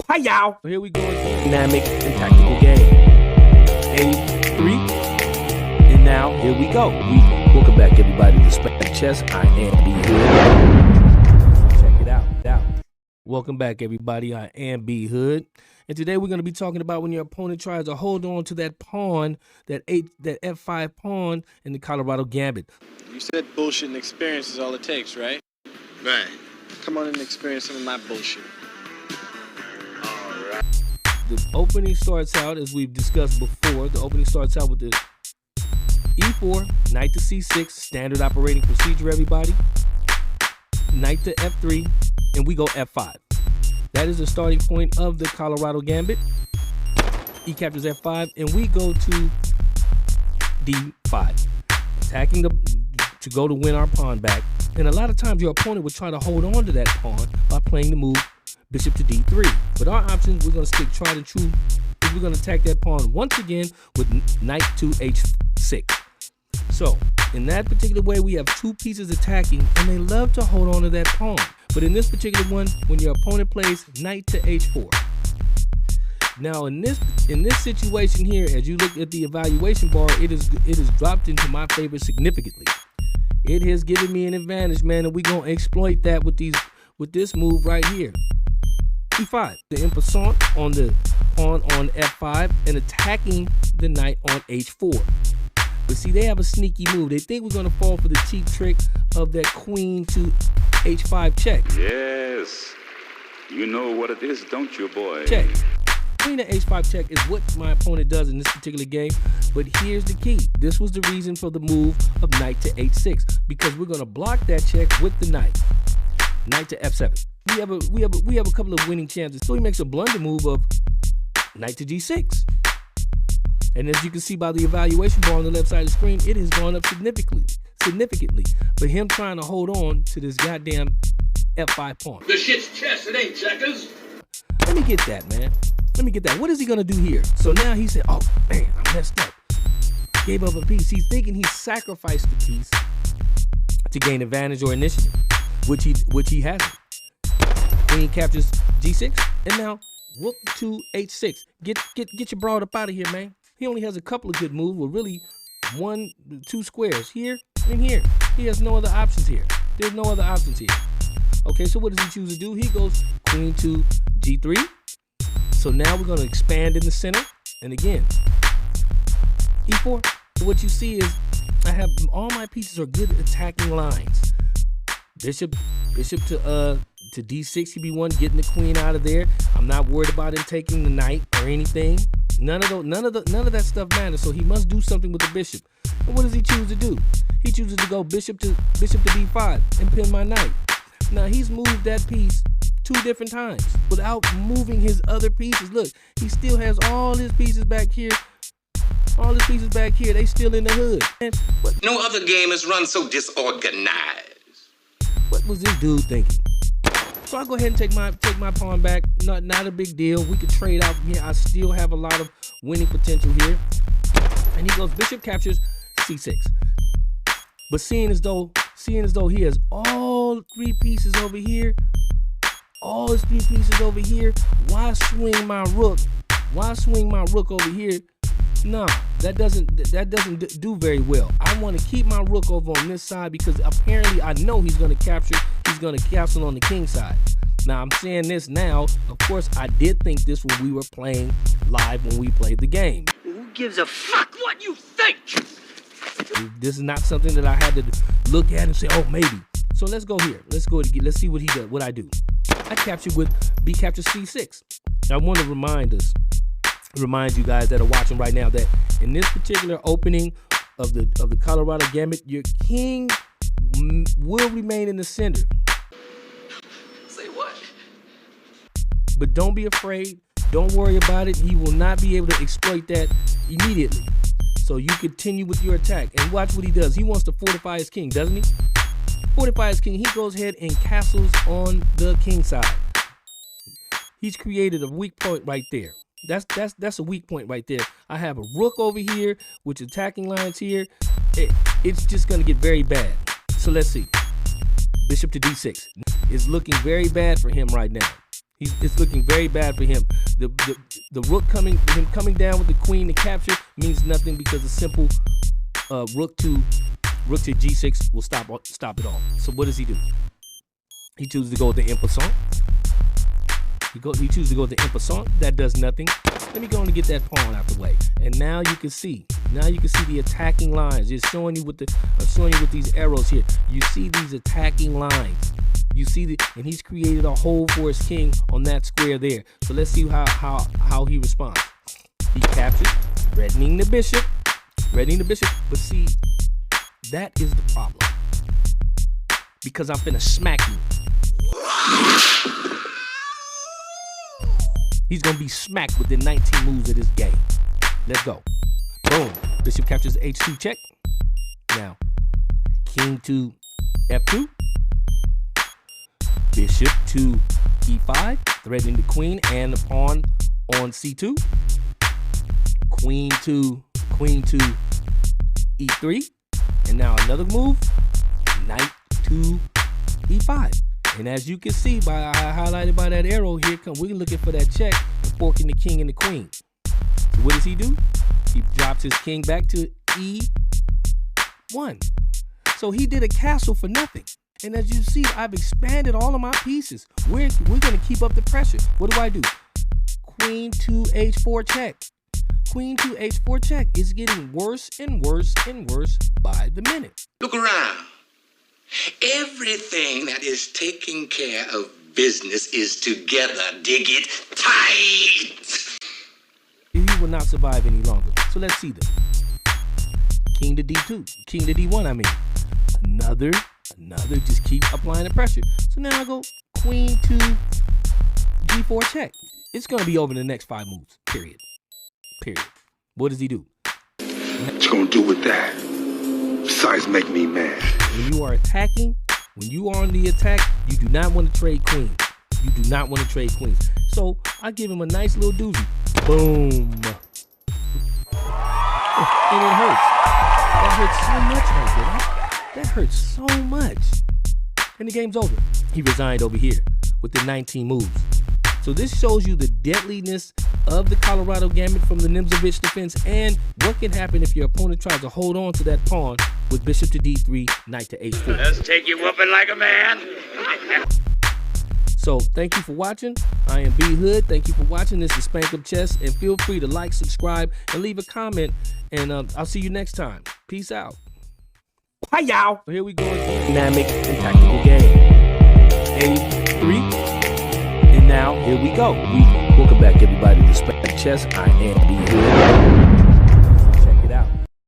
Hi, y'all. Here we go again. Dynamic and tactical game. A3. And now, here we go. Welcome back, everybody, to Spank Chess. I am B Hood. Check it out. Welcome back, everybody. I am B Hood. And today we're going to be talking about when your opponent tries to hold on to that pawn, that F5 pawn in the Colorado Gambit. You said bullshit and experience is all it takes, right? Right. Come on and experience some of my bullshit. The opening starts out, as we've discussed before, the opening starts out with the E4, knight to C6, standard operating procedure, everybody. Knight to F3, and we go F5. That is the starting point of the Colorado Gambit. He captures F5, and we go to D5, attacking to go to win our pawn back. And a lot of times your opponent would try to hold on to that pawn by playing the move bishop to D3. But our options, we're going to stick tried and true. We're going to attack that pawn once again with knight to H6. So in that particular way, we have two pieces attacking, and they love to hold on to that pawn. But in this particular one, when your opponent plays knight to H4. Now in this situation here, as you look at the evaluation bar, it is dropped into my favor significantly. It has given me an advantage, man, and we're gonna exploit that with this move right here. E5, the en passant on the pawn on F5 and attacking the knight on H4. But see, they have a sneaky move. They think we're gonna fall for the cheap trick of that queen to H5 check. Yes, you know what it is, don't you, boy? Check. Queen to H5 check is what my opponent does in this particular game. But here's the key. This was the reason for the move of knight to H6, because we're gonna block that check with the knight. Knight to F7. We have a couple of winning chances. So he makes a blunder move of knight to G6. And as you can see by the evaluation bar on the left side of the screen, it has gone up significantly. But him trying to hold on to this goddamn F5 pawn. The shit's chess, it ain't checkers. Let me get that, man. Let me get that. What is he gonna do here? So now he said, oh man, I messed up. Gave up a piece. He's thinking he sacrificed the piece to gain advantage or initiative, which he hasn't. Queen captures G6, and now whoop to H6. Get your broad up out of here, man. He only has a couple of good moves with really 2 squares here and here. He has no other options here. There's no other options here. Okay, so what does he choose to do? He goes queen to G3. So now we're going to expand in the center. And again, E4. So what you see is I have all my pieces are good attacking lines. Bishop to D6, he'd be one getting the queen out of there. I'm not worried about him taking the knight or anything. None of that stuff matters. So he must do something with the bishop. And what does he choose to do? He chooses to go bishop to D5 and pin my knight. Now he's moved that piece 2 different times without moving his other pieces. Look, he still has all his pieces back here. All his pieces back here, they still in the hood. And No other game is run so disorganized. what was this dude thinking? So I go ahead and take my pawn back. Not a big deal. We could trade out from here. I still have a lot of winning potential here. And he goes bishop captures C6. But seeing as though he has all 3 pieces over here, all his 3 pieces over here, why swing my rook? Why swing my rook over here? No, that doesn't do very well. I want to keep my rook over on this side because apparently I know he's going to capture. He's going to castle on the king side. Now I'm saying this now. Of course, I did think this when we were playing live when we played the game. Who gives a fuck what you think? This is not something that I had to look at and say, oh, maybe. So let's go here. Let's go again. Let's see what he does. What I do. I capture with B captures C6. I want to remind you guys that are watching right now that in this particular opening of the Colorado Gambit, your king will remain in the center. Say what? But don't be afraid. Don't worry about it. He will not be able to exploit that immediately. So you continue with your attack and watch what he does. He wants to fortify his king, doesn't he? Fortify his king. He goes ahead and castles on the king side. He's created a weak point right there. That's a weak point right there. I have a rook over here, which attacking lines here. It's just gonna get very bad. So let's see. Bishop to D6 is looking very bad for him right now. It's looking very bad for him. The rook coming down with the queen to capture means nothing because a simple rook to g6 will stop it all. So what does he do? He chooses to go with the en passant. He chooses to go with the en passant. That does nothing. Let me go on and get that pawn out the way. And now you can see. Now you can see the attacking lines. It's showing you with these arrows here. You see these attacking lines. You see and he's created a hole for his king on that square there. So let's see how he responds. He captures, threatening the bishop. But see, that is the problem. Because I'm finna smack you. He's gonna be smacked within 19 moves of this game. Let's go. Boom. Bishop captures h2 check. Now, king to f2. Bishop to e5, threatening the queen and the pawn on c2. Queen to e3. And now another move, knight to e5. And as you can see, highlighted by that arrow, here come we're looking for that check and forking the king and the queen. So what does he do? He drops his king back to e1. So he did a castle for nothing. And as you see, I've expanded all of my pieces. We're gonna keep up the pressure. What do? Queen to h4 check. Queen to h4 check is getting worse and worse and worse by the minute. Look around. Everything that is taking care of business is together. Dig it tight. He will not survive any longer. So let's see them. King to d2. King to d1, I mean. Another. Just keep applying the pressure. So now I go queen to g4 check. It's going to be over in the next 5 moves. Period. What does he do? What you gonna do with that? Besides make me mad. When you are attacking, when you are on the attack, you do not want to trade queens. So I give him a nice little doozy. Boom. And it hurts. That hurts so much right there. That hurts so much. And the game's over. He resigned over here with the 19 moves. So this shows you the deadliness of the Colorado Gambit from the Nimzowitsch Defense and what can happen if your opponent tries to hold on to that pawn with bishop to d3, knight to h4. Let's take you whooping like a man. So thank you for watching. I am B Hood. Thank you for watching. This is SPANK'UM Chess, and feel free to like, subscribe, and leave a comment. And I'll see you next time. Peace out. Hi y'all. Here we go again. Dynamic and tactical game. A3. And now, here we go. Welcome back, everybody, to SPANK'UM Chess. I am B Hood.